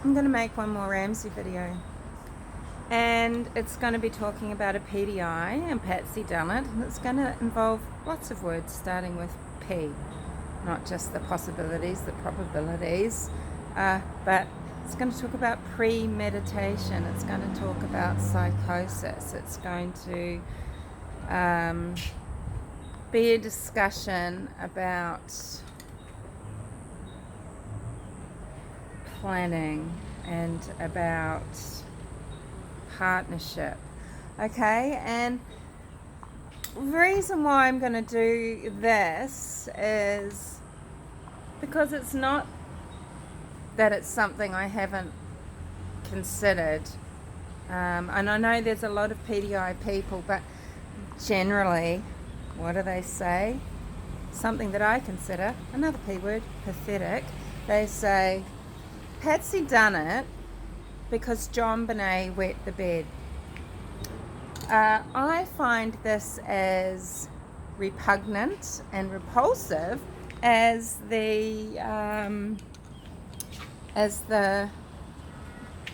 I'm going to make one more Ramsey video, and it's going to be talking about a PDI and Patsy Dunit, and it's going to involve lots of words starting with P, not just the possibilities, the probabilities, but it's going to talk about premeditation. It's going to talk about psychosis. It's going to be a discussion about planning and about partnership. Okay, and the reason why I'm going to do this is because it's not that it's something I haven't considered, and I know there's a lot of PDI people, but generally, what do they say? Something that I consider, another P word, pathetic. They say, Patsy Dunit because Jonbenet wet the bed. I find this as repugnant and repulsive as the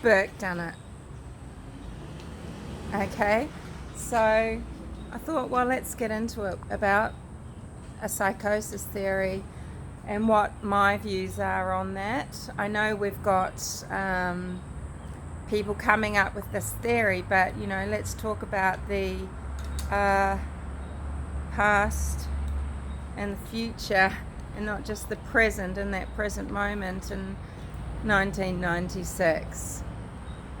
Burke Dunit. Okay, so I thought, well, let's get into it about a psychosis theory and what my views are on that. I know we've got people coming up with this theory, but let's talk about the past and the future, and not just the present, in that present moment in 1996.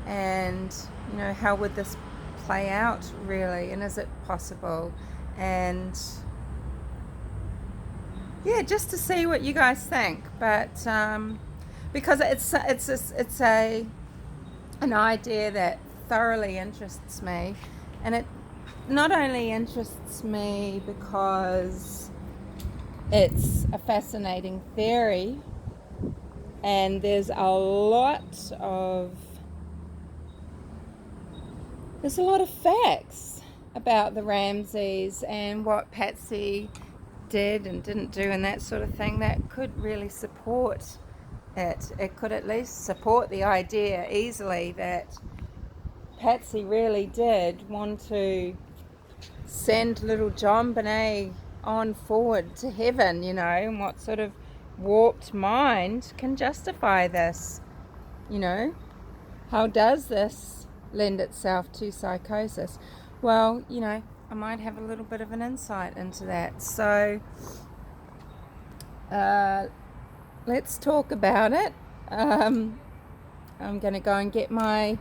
And how would this play out really, and is it possible? And yeah, just to see what you guys think. But because it's an idea that thoroughly interests me, and it not only interests me because it's a fascinating theory, and there's a lot of facts about the Ramseys and what Patsy did and didn't do and that sort of thing that could really support it. It could at least support the idea easily that Patsy really did want to send little Jonbenet on forward to heaven, and what sort of warped mind can justify this? How does this lend itself to psychosis? Well, I might have a little bit of an insight into that. So let's talk about it. I'm going to go and get my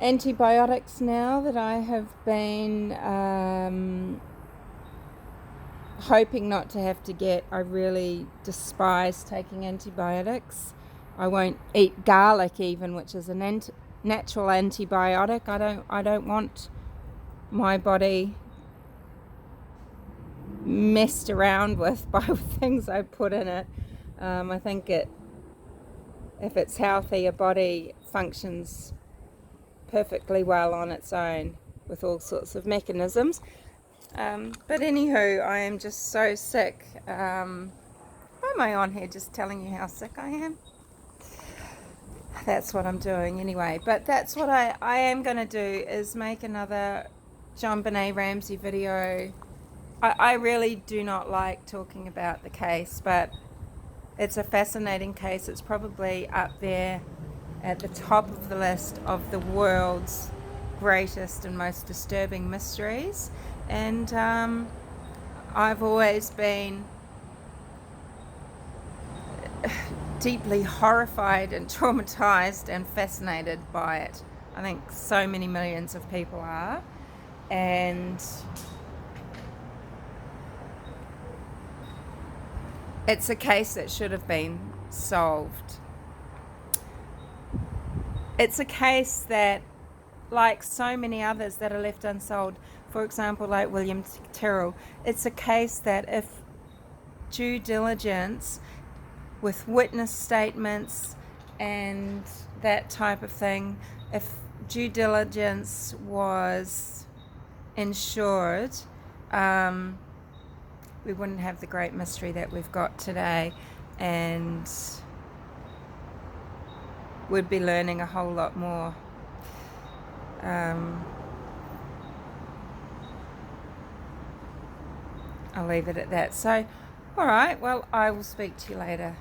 antibiotics now that I have been hoping not to have to get. I really despise taking antibiotics. I won't eat garlic even, which is a natural antibiotic. I don't want my body messed around with by things I put in it. I think if it's healthy, a body functions perfectly well on its own with all sorts of mechanisms. But anywho, I am just so sick. Why am I on here just telling you how sick I am? That's what I'm doing anyway. But that's what I am going to do, is make another Jonbenet Ramsey video. I really do not like talking about the case, but it's a fascinating case. It's probably up there at the top of the list of the world's greatest and most disturbing mysteries. And I've always been deeply horrified and traumatized and fascinated by it. I think so many millions of people are. And it's a case that should have been solved. It's a case that, like so many others that are left unsolved, for example, like William Tyrrell, it's a case that if due diligence with witness statements and that type of thing, if due diligence was ensured, we wouldn't have the great mystery that we've got today. And would be learning a whole lot more. I'll leave it at that. So, all right, well, I will speak to you later.